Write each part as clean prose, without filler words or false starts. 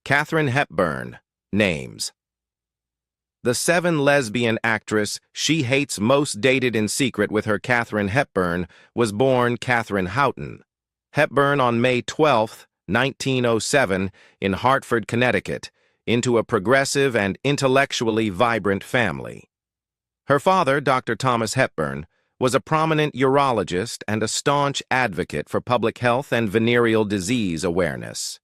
Katharine Hepburn. Names. The '7 lesbian actress she hates most dated in secret with her Katharine Hepburn was born Katherine Houghton. Hepburn on May 12, 1907, in Hartford, Connecticut, into a progressive and intellectually vibrant family. Her father, Dr. Thomas Hepburn, was a prominent urologist and a staunch advocate for public health and venereal disease awareness.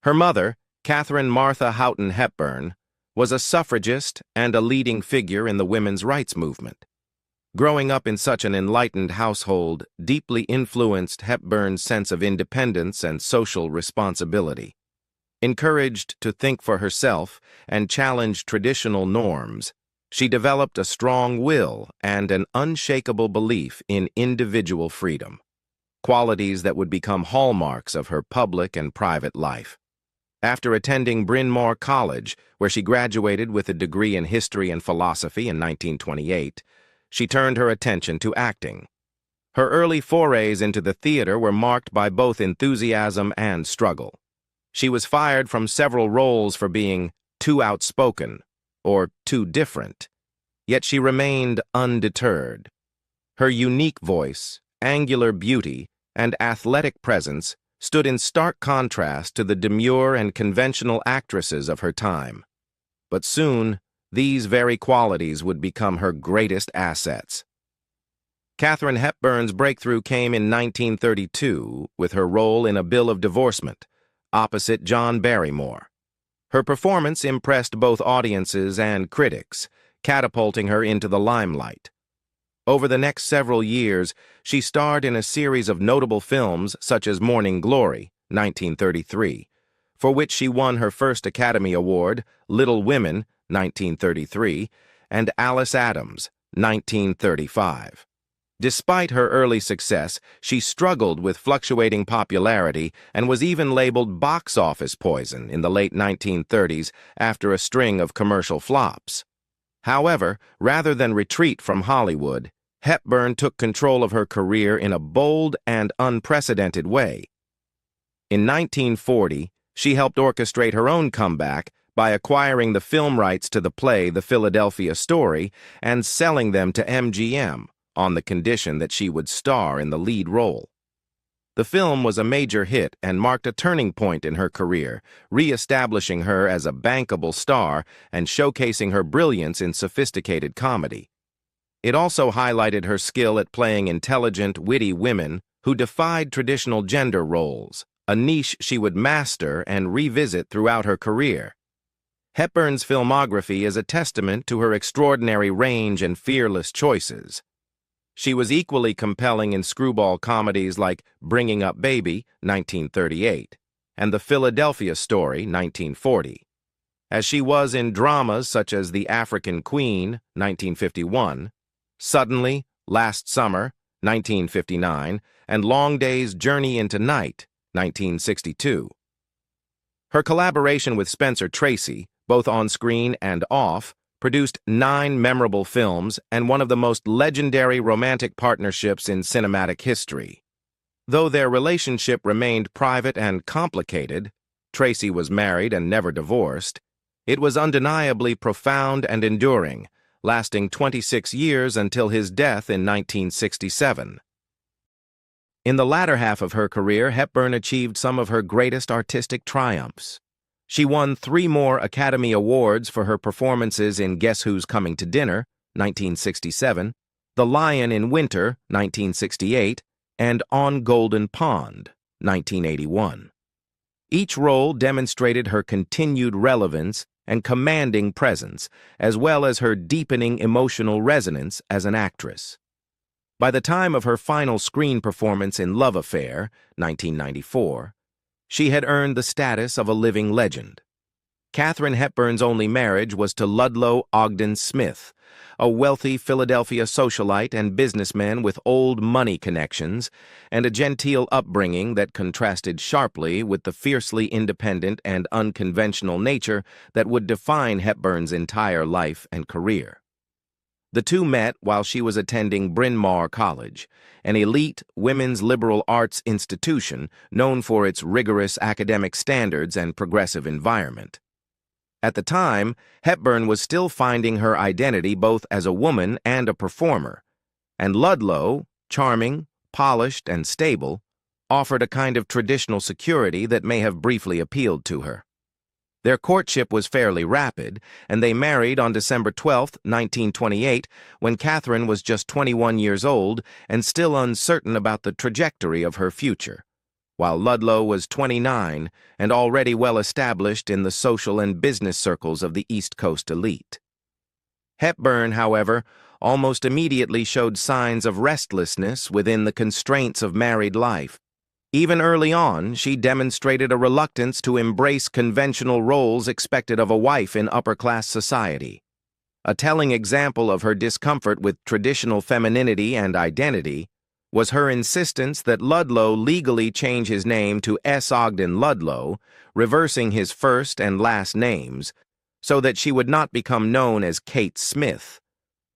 Her mother, Katharine Martha Houghton Hepburn, was a suffragist and a leading figure in the women's rights movement. Growing up in such an enlightened household deeply influenced Hepburn's sense of independence and social responsibility. Encouraged to think for herself and challenge traditional norms, she developed a strong will and an unshakable belief in individual freedom, qualities that would become hallmarks of her public and private life. After attending Bryn Mawr College, where she graduated with a degree in history and philosophy in 1928, she turned her attention to acting. Her early forays into the theater were marked by both enthusiasm and struggle. She was fired from several roles for being too outspoken or too different, yet she remained undeterred. Her unique voice, angular beauty, and athletic presence stood in stark contrast to the demure and conventional actresses of her time. But soon, these very qualities would become her greatest assets. Katharine Hepburn's breakthrough came in 1932 with her role in A Bill of Divorcement, opposite John Barrymore. Her performance impressed both audiences and critics, catapulting her into the limelight. Over the next several years, she starred in a series of notable films such as Morning Glory, 1933, for which she won her first Academy Award, Little Women, 1933, and Alice Adams, 1935. Despite her early success, she struggled with fluctuating popularity and was even labeled box office poison in the late 1930s after a string of commercial flops. However, rather than retreat from Hollywood, Hepburn took control of her career in a bold and unprecedented way. In 1940, she helped orchestrate her own comeback by acquiring the film rights to the play The Philadelphia Story and selling them to MGM on the condition that she would star in the lead role. The film was a major hit and marked a turning point in her career, re-establishing her as a bankable star and showcasing her brilliance in sophisticated comedy. It also highlighted her skill at playing intelligent, witty women who defied traditional gender roles, a niche she would master and revisit throughout her career. Hepburn's filmography is a testament to her extraordinary range and fearless choices. She was equally compelling in screwball comedies like Bringing Up Baby, 1938, and The Philadelphia Story, 1940, as she was in dramas such as The African Queen, 1951, Suddenly, Last Summer, 1959, and Long Day's Journey into Night, 1962. Her collaboration with Spencer Tracy, both on screen and off, produced 9 memorable films and one of the most legendary romantic partnerships in cinematic history. Though their relationship remained private and complicated, Tracy was married and never divorced, it was undeniably profound and enduring, lasting 26 years until his death in 1967. In the latter half of her career, Hepburn achieved some of her greatest artistic triumphs. She won 3 more Academy Awards for her performances in Guess Who's Coming to Dinner, 1967, The Lion in Winter, 1968, and On Golden Pond, 1981. Each role demonstrated her continued relevance and commanding presence, as well as her deepening emotional resonance as an actress. By the time of her final screen performance in Love Affair, 1994, she had earned the status of a living legend. Katharine Hepburn's only marriage was to Ludlow Ogden Smith, a wealthy Philadelphia socialite and businessman with old money connections and a genteel upbringing that contrasted sharply with the fiercely independent and unconventional nature that would define Hepburn's entire life and career. The two met while she was attending Bryn Mawr College, an elite women's liberal arts institution known for its rigorous academic standards and progressive environment. At the time, Hepburn was still finding her identity both as a woman and a performer, and Ludlow, charming, polished, and stable, offered a kind of traditional security that may have briefly appealed to her. Their courtship was fairly rapid, and they married on December 12, 1928, when Katharine was just 21 years old and still uncertain about the trajectory of her future, while Ludlow was 29 and already well established in the social and business circles of the East Coast elite. Hepburn, however, almost immediately showed signs of restlessness within the constraints of married life. Even early on, she demonstrated a reluctance to embrace conventional roles expected of a wife in upper-class society. A telling example of her discomfort with traditional femininity and identity was her insistence that Ludlow legally change his name to S. Ogden Ludlow, reversing his first and last names, so that she would not become known as Kate Smith,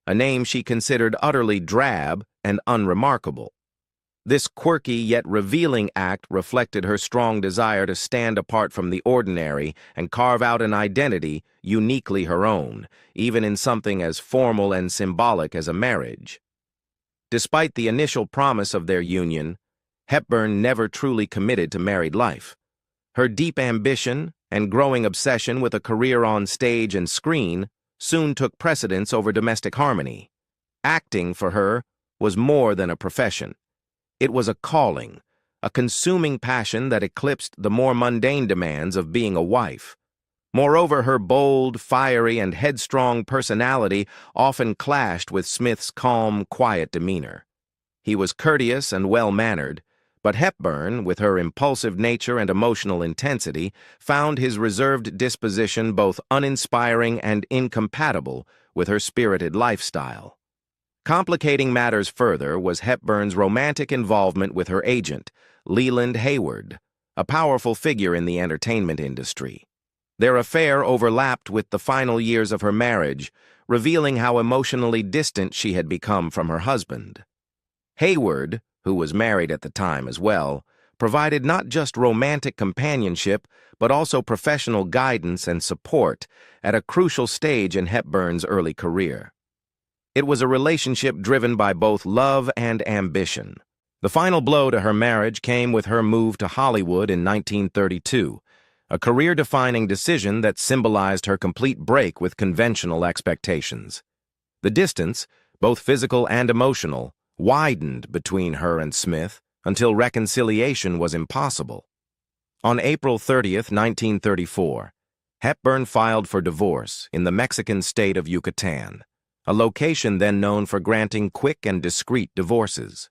a name she considered utterly drab and unremarkable. This quirky yet revealing act reflected her strong desire to stand apart from the ordinary and carve out an identity uniquely her own, even in something as formal and symbolic as a marriage. Despite the initial promise of their union, Hepburn never truly committed to married life. Her deep ambition and growing obsession with a career on stage and screen soon took precedence over domestic harmony. Acting, for her, was more than a profession. It was a calling, a consuming passion that eclipsed the more mundane demands of being a wife. Moreover, her bold, fiery, and headstrong personality often clashed with Smith's calm, quiet demeanor. He was courteous and well-mannered, but Hepburn, with her impulsive nature and emotional intensity, found his reserved disposition both uninspiring and incompatible with her spirited lifestyle. Complicating matters further was Hepburn's romantic involvement with her agent, Leland Hayward, a powerful figure in the entertainment industry. Their affair overlapped with the final years of her marriage, revealing how emotionally distant she had become from her husband. Hayward, who was married at the time as well, provided not just romantic companionship, but also professional guidance and support at a crucial stage in Hepburn's early career. It was a relationship driven by both love and ambition. The final blow to her marriage came with her move to Hollywood in 1932, a career-defining decision that symbolized her complete break with conventional expectations. The distance, both physical and emotional, widened between her and Smith until reconciliation was impossible. On April 30, 1934, Hepburn filed for divorce in the Mexican state of Yucatan, a location then known for granting quick and discreet divorces.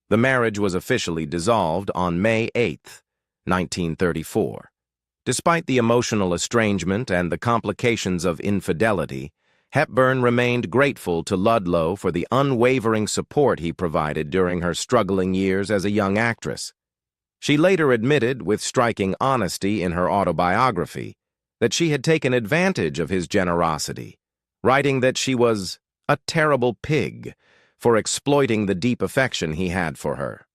The marriage was officially dissolved on May 8, 1934. Despite the emotional estrangement and the complications of infidelity, Hepburn remained grateful to Ludlow for the unwavering support he provided during her struggling years as a young actress. She later admitted, with striking honesty in her autobiography, that she had taken advantage of his generosity, writing that she was a terrible pig for exploiting the deep affection he had for her.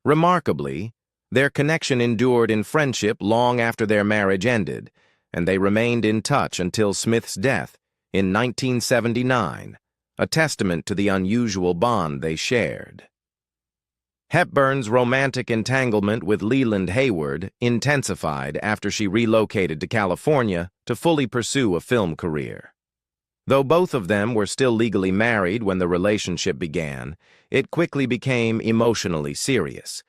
Remarkably, their connection endured in friendship long after their marriage ended, and they remained in touch until Smith's death in 1979, a testament to the unusual bond they shared. Hepburn's romantic entanglement with Leland Hayward intensified after she relocated to California to fully pursue a film career. Though both of them were still legally married when the relationship began, it quickly became emotionally serious.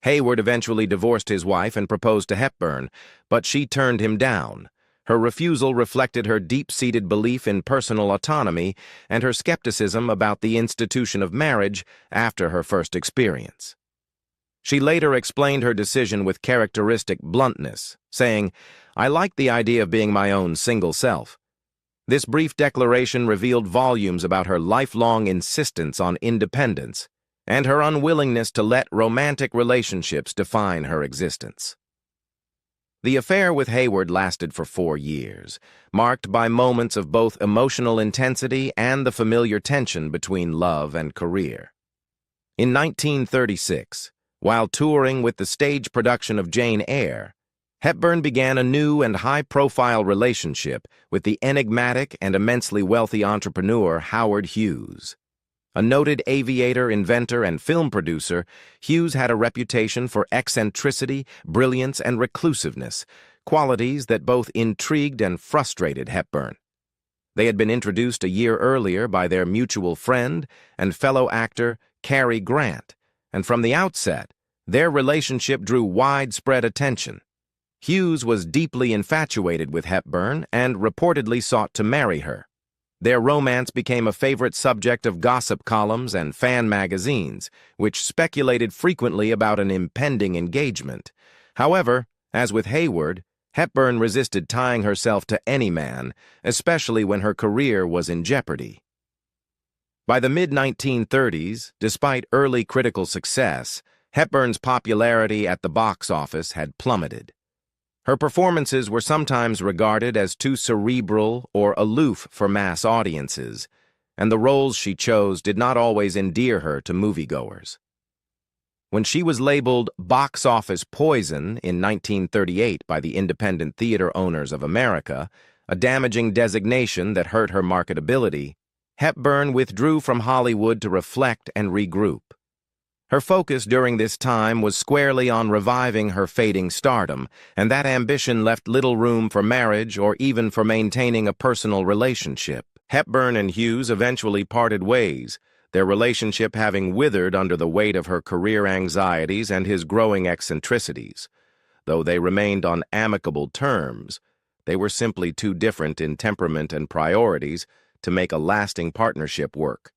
Hayward eventually divorced his wife and proposed to Hepburn, but she turned him down. Her refusal reflected her deep-seated belief in personal autonomy and her skepticism about the institution of marriage after her first experience. She later explained her decision with characteristic bluntness, saying, "I like the idea of being my own single self." This brief declaration revealed volumes about her lifelong insistence on independence and her unwillingness to let romantic relationships define her existence. The affair with Hayward lasted for 4 years, marked by moments of both emotional intensity and the familiar tension between love and career. In 1936, while touring with the stage production of Jane Eyre, Hepburn began a new and high-profile relationship with the enigmatic and immensely wealthy entrepreneur Howard Hughes. A noted aviator, inventor, and film producer, Hughes had a reputation for eccentricity, brilliance, and reclusiveness, qualities that both intrigued and frustrated Hepburn. They had been introduced a year earlier by their mutual friend and fellow actor Cary Grant, and from the outset, their relationship drew widespread attention. Hughes was deeply infatuated with Hepburn and reportedly sought to marry her. Their romance became a favorite subject of gossip columns and fan magazines, which speculated frequently about an impending engagement. However, as with Hayward, Hepburn resisted tying herself to any man, especially when her career was in jeopardy. By the mid-1930s, despite early critical success, Hepburn's popularity at the box office had plummeted. Her performances were sometimes regarded as too cerebral or aloof for mass audiences, and the roles she chose did not always endear her to moviegoers. When she was labeled box office poison in 1938 by the Independent Theater Owners of America, a damaging designation that hurt her marketability, Hepburn withdrew from Hollywood to reflect and regroup. Her focus during this time was squarely on reviving her fading stardom, and that ambition left little room for marriage or even for maintaining a personal relationship. Hepburn and Hughes eventually parted ways, their relationship having withered under the weight of her career anxieties and his growing eccentricities. Though they remained on amicable terms, they were simply too different in temperament and priorities to make a lasting partnership work.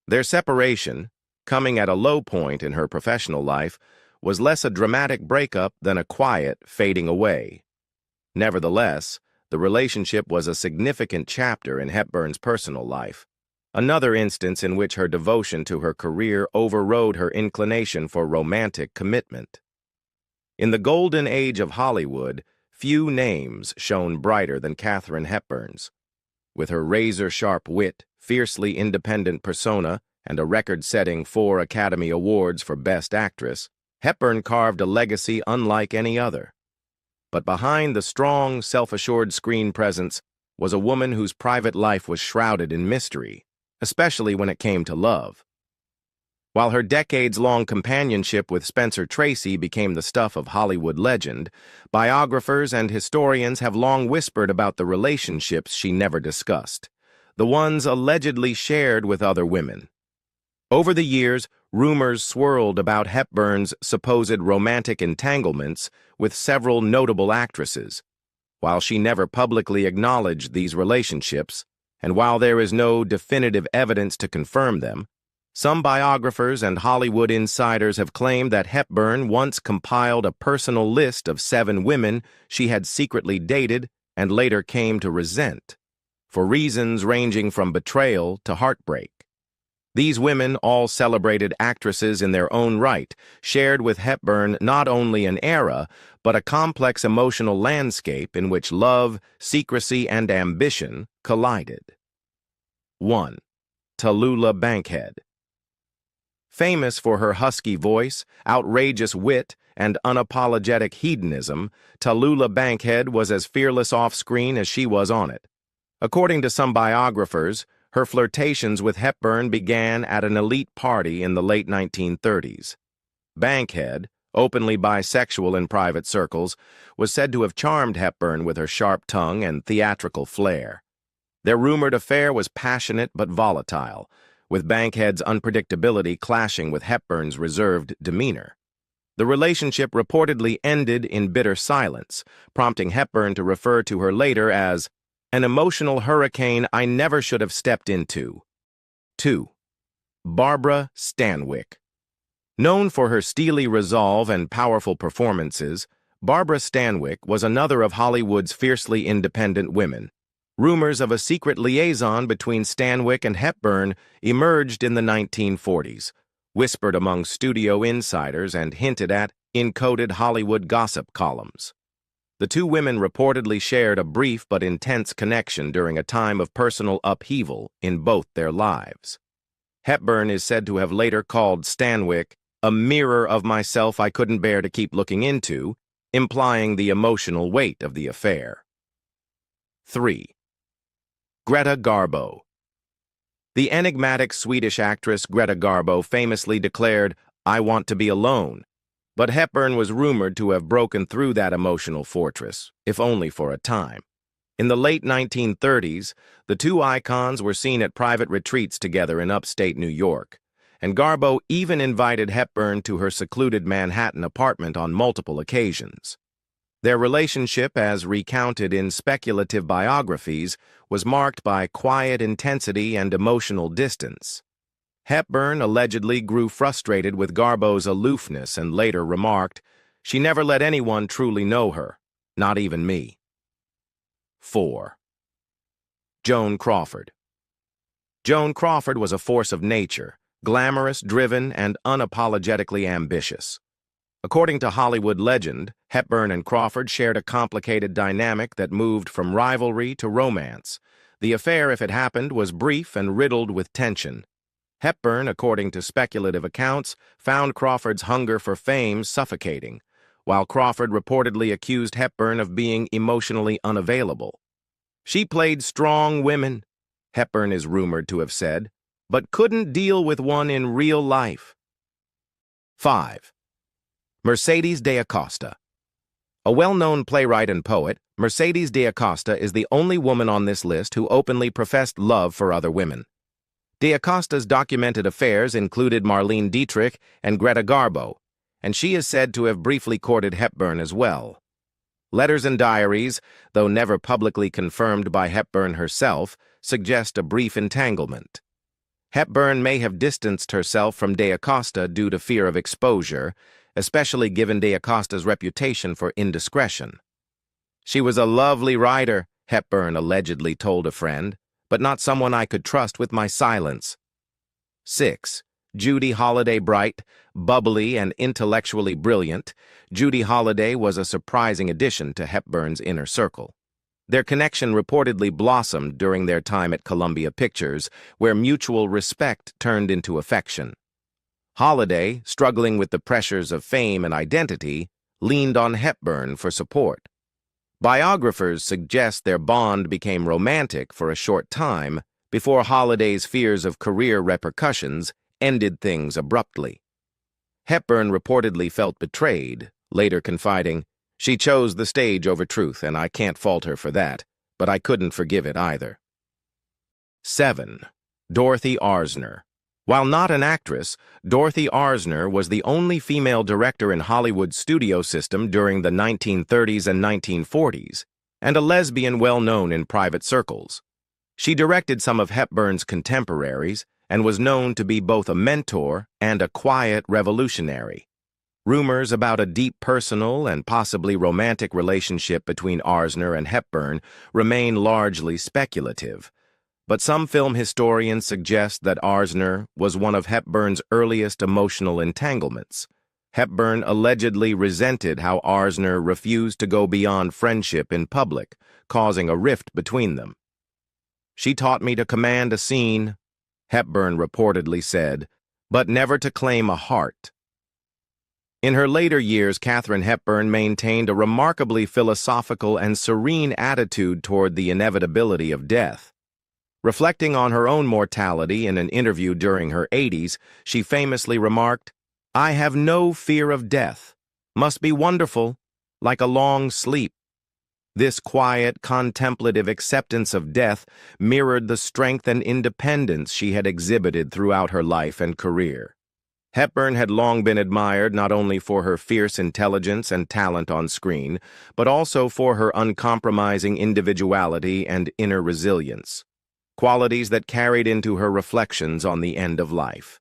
Their separation, coming at a low point in her professional life, was less a dramatic breakup than a quiet fading away. Nevertheless, the relationship was a significant chapter in Hepburn's personal life, another instance in which her devotion to her career overrode her inclination for romantic commitment. In the golden age of Hollywood, few names shone brighter than Katharine Hepburn's. With her razor-sharp wit, fiercely independent persona, and a record-setting 4 Academy Awards for Best Actress, Hepburn carved a legacy unlike any other. But behind the strong, self-assured screen presence was a woman whose private life was shrouded in mystery, especially when it came to love. While her decades-long companionship with Spencer Tracy became the stuff of Hollywood legend, biographers and historians have long whispered about the relationships she never discussed, the ones allegedly shared with other women. Over the years, rumors swirled about Hepburn's supposed romantic entanglements with several notable actresses. While she never publicly acknowledged these relationships, and while there is no definitive evidence to confirm them, some biographers and Hollywood insiders have claimed that Hepburn once compiled a personal list of 7 women she had secretly dated and later came to resent, for reasons ranging from betrayal to heartbreak. These women, all celebrated actresses in their own right, shared with Hepburn not only an era, but a complex emotional landscape in which love, secrecy, and ambition collided. 1. Tallulah Bankhead. Famous for her husky voice, outrageous wit, and unapologetic hedonism, Tallulah Bankhead was as fearless off-screen as she was on it. According to some biographers, her flirtations with Hepburn began at an elite party in the late 1930s. Bankhead, openly bisexual in private circles, was said to have charmed Hepburn with her sharp tongue and theatrical flair. Their rumored affair was passionate but volatile, with Bankhead's unpredictability clashing with Hepburn's reserved demeanor. The relationship reportedly ended in bitter silence, prompting Hepburn to refer to her later as an emotional hurricane I never should have stepped into. 2. Barbara Stanwyck. Known for her steely resolve and powerful performances, Barbara Stanwyck was another of Hollywood's fiercely independent women. Rumors of a secret liaison between Stanwyck and Hepburn emerged in the 1940s, whispered among studio insiders and hinted at in coded Hollywood gossip columns. The two women reportedly shared a brief but intense connection during a time of personal upheaval in both their lives. Hepburn is said to have later called Stanwyck a mirror of myself I couldn't bear to keep looking into, implying the emotional weight of the affair. 3. Greta Garbo. The enigmatic Swedish actress Greta Garbo famously declared, "I want to be alone," but Hepburn was rumored to have broken through that emotional fortress, if only for a time. In the late 1930s, the two icons were seen at private retreats together in upstate New York, and Garbo even invited Hepburn to her secluded Manhattan apartment on multiple occasions. Their relationship, as recounted in speculative biographies, was marked by quiet intensity and emotional distance. Hepburn allegedly grew frustrated with Garbo's aloofness and later remarked, "She never let anyone truly know her, not even me." 4. Joan Crawford. Joan Crawford was a force of nature, glamorous, driven, and unapologetically ambitious. According to Hollywood legend, Hepburn and Crawford shared a complicated dynamic that moved from rivalry to romance. The affair, if it happened, was brief and riddled with tension. Hepburn, according to speculative accounts, found Crawford's hunger for fame suffocating, while Crawford reportedly accused Hepburn of being emotionally unavailable. "She played strong women," Hepburn is rumored to have said, "but couldn't deal with one in real life." 5. Mercedes de Acosta. A well-known playwright and poet, Mercedes de Acosta is the only woman on this list who openly professed love for other women. De Acosta's documented affairs included Marlene Dietrich and Greta Garbo, and she is said to have briefly courted Hepburn as well. Letters and diaries, though never publicly confirmed by Hepburn herself, suggest a brief entanglement. Hepburn may have distanced herself from de Acosta due to fear of exposure, especially given de Acosta's reputation for indiscretion. "She was a lovely writer," Hepburn allegedly told a friend, "but not someone I could trust with my silence." 6. Judy Holliday. Bright, bubbly, and intellectually brilliant, Judy Holliday was a surprising addition to Hepburn's inner circle. Their connection reportedly blossomed during their time at Columbia Pictures, where mutual respect turned into affection. Holliday, struggling with the pressures of fame and identity, leaned on Hepburn for support. Biographers suggest their bond became romantic for a short time before Holliday's fears of career repercussions ended things abruptly. Hepburn reportedly felt betrayed, later confiding, "She chose the stage over truth, and I can't fault her for that, but I couldn't forgive it either." 7. Dorothy Arzner. While not an actress, Dorothy Arzner was the only female director in Hollywood's studio system during the 1930s and 1940s, and a lesbian well known in private circles. She directed some of Hepburn's contemporaries and was known to be both a mentor and a quiet revolutionary. Rumors about a deep personal and possibly romantic relationship between Arzner and Hepburn remain largely speculative, but some film historians suggest that Arzner was one of Hepburn's earliest emotional entanglements. Hepburn allegedly resented how Arzner refused to go beyond friendship in public, causing a rift between them. "She taught me to command a scene," Hepburn reportedly said, "but never to claim a heart." In her later years, Katharine Hepburn maintained a remarkably philosophical and serene attitude toward the inevitability of death. Reflecting on her own mortality in an interview during her 80s, she famously remarked, "I have no fear of death. Must be wonderful, like a long sleep." This quiet, contemplative acceptance of death mirrored the strength and independence she had exhibited throughout her life and career. Hepburn had long been admired not only for her fierce intelligence and talent on screen, but also for her uncompromising individuality and inner resilience, qualities that carried into her reflections on the end of life.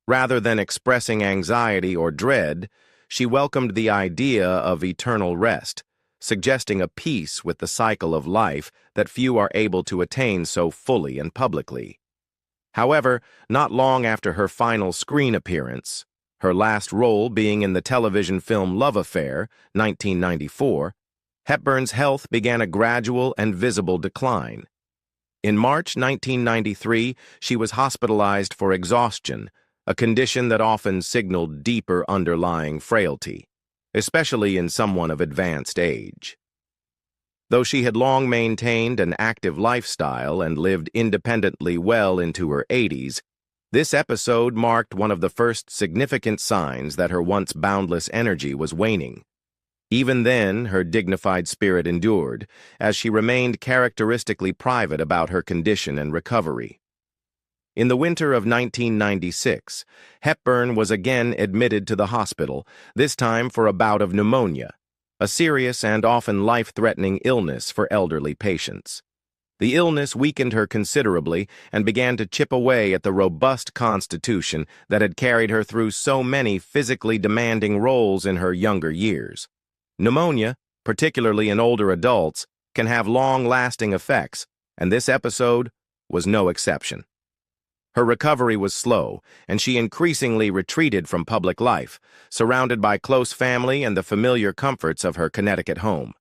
Rather than expressing anxiety or dread, she welcomed the idea of eternal rest, suggesting a peace with the cycle of life that few are able to attain so fully and publicly. However, not long after her final screen appearance, her last role being in the television film Love Affair, 1994, Hepburn's health began a gradual and visible decline. In March 1993, she was hospitalized for exhaustion, a condition that often signaled deeper underlying frailty, especially in someone of advanced age. Though she had long maintained an active lifestyle and lived independently well into her 80s, this episode marked one of the first significant signs that her once boundless energy was waning. Even then, her dignified spirit endured, as she remained characteristically private about her condition and recovery. In the winter of 1996, Hepburn was again admitted to the hospital, this time for a bout of pneumonia, a serious and often life-threatening illness for elderly patients. The illness weakened her considerably and began to chip away at the robust constitution that had carried her through so many physically demanding roles in her younger years. Pneumonia, particularly in older adults, can have long-lasting effects, and this episode was no exception. Her recovery was slow, and she increasingly retreated from public life, surrounded by close family and the familiar comforts of her Connecticut home.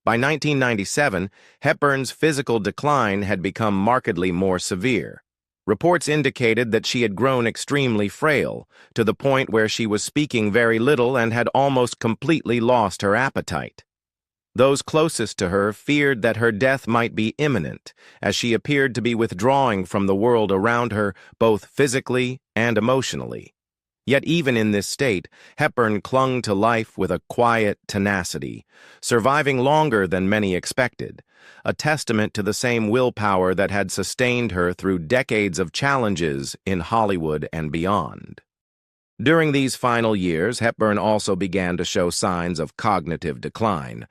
By 1997, Hepburn's physical decline had become markedly more severe. Reports indicated that she had grown extremely frail, to the point where she was speaking very little and had almost completely lost her appetite. Those closest to her feared that her death might be imminent, as she appeared to be withdrawing from the world around her both physically and emotionally. Yet even in this state, Hepburn clung to life with a quiet tenacity, surviving longer than many expected, a testament to the same willpower that had sustained her through decades of challenges in Hollywood and beyond. During these final years, Hepburn also began to show signs of cognitive decline.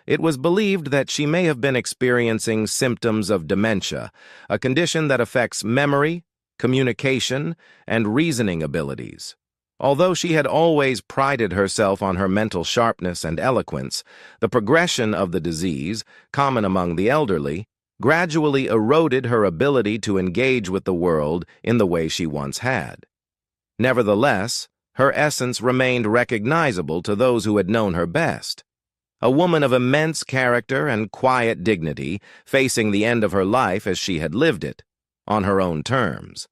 It was believed that she may have been experiencing symptoms of dementia, a condition that affects memory, communication, and reasoning abilities. Although she had always prided herself on her mental sharpness and eloquence, the progression of the disease, common among the elderly, gradually eroded her ability to engage with the world in the way she once had. Nevertheless, her essence remained recognizable to those who had known her best. A woman of immense character and quiet dignity, facing the end of her life as she had lived it, on her own terms.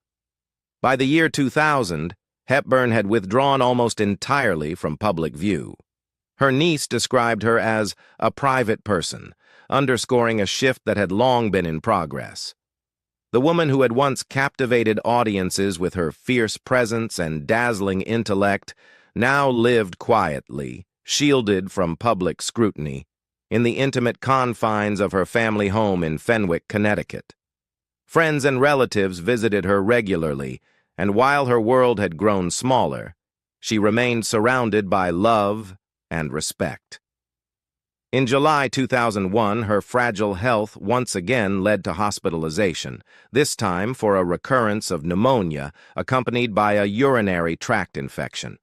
By the year 2000, Hepburn had withdrawn almost entirely from public view. Her niece described her as a private person, underscoring a shift that had long been in progress. The woman who had once captivated audiences with her fierce presence and dazzling intellect now lived quietly, shielded from public scrutiny, in the intimate confines of her family home in Fenwick, Connecticut. Friends and relatives visited her regularly, and while her world had grown smaller, she remained surrounded by love and respect. In July 2001, her fragile health once again led to hospitalization, this time for a recurrence of pneumonia accompanied by a urinary tract infection.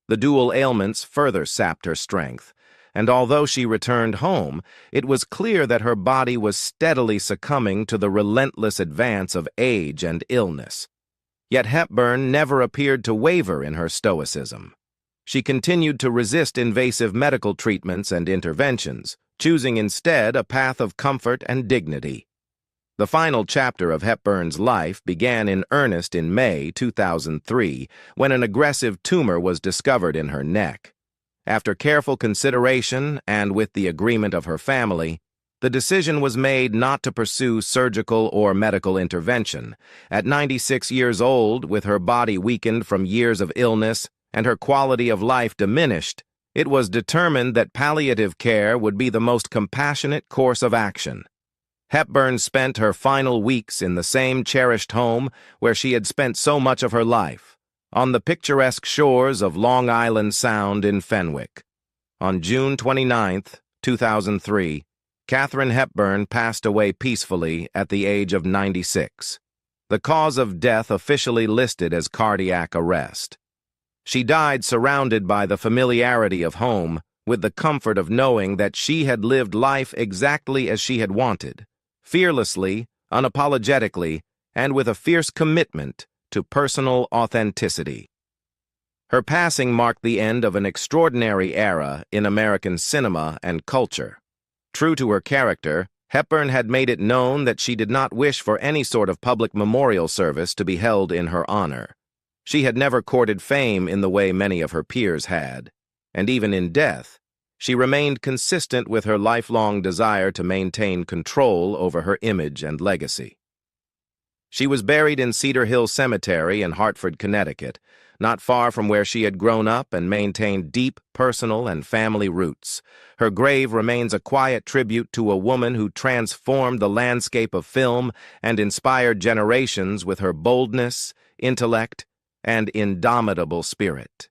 The dual ailments further sapped her strength, and although she returned home, it was clear that her body was steadily succumbing to the relentless advance of age and illness. Yet Hepburn never appeared to waver in her stoicism. She continued to resist invasive medical treatments and interventions, choosing instead a path of comfort and dignity. The final chapter of Hepburn's life began in earnest in May 2003, when an aggressive tumor was discovered in her neck. After careful consideration and with the agreement of her family, the decision was made not to pursue surgical or medical intervention. At 96 years old, with her body weakened from years of illness and her quality of life diminished, it was determined that palliative care would be the most compassionate course of action. Hepburn spent her final weeks in the same cherished home where she had spent so much of her life, on the picturesque shores of Long Island Sound in Fenwick. On June 29, 2003, Katharine Hepburn passed away peacefully at the age of 96. The cause of death officially listed as cardiac arrest. She died surrounded by the familiarity of home, with the comfort of knowing that she had lived life exactly as she had wanted, fearlessly, unapologetically, and with a fierce commitment to personal authenticity. Her passing marked the end of an extraordinary era in American cinema and culture. True to her character, Hepburn had made it known that she did not wish for any sort of public memorial service to be held in her honor. She had never courted fame in the way many of her peers had, and even in death, she remained consistent with her lifelong desire to maintain control over her image and legacy. She was buried in Cedar Hill Cemetery in Hartford, Connecticut, not far from where she had grown up and maintained deep personal and family roots. Her grave remains a quiet tribute to a woman who transformed the landscape of film and inspired generations with her boldness, intellect, and indomitable spirit.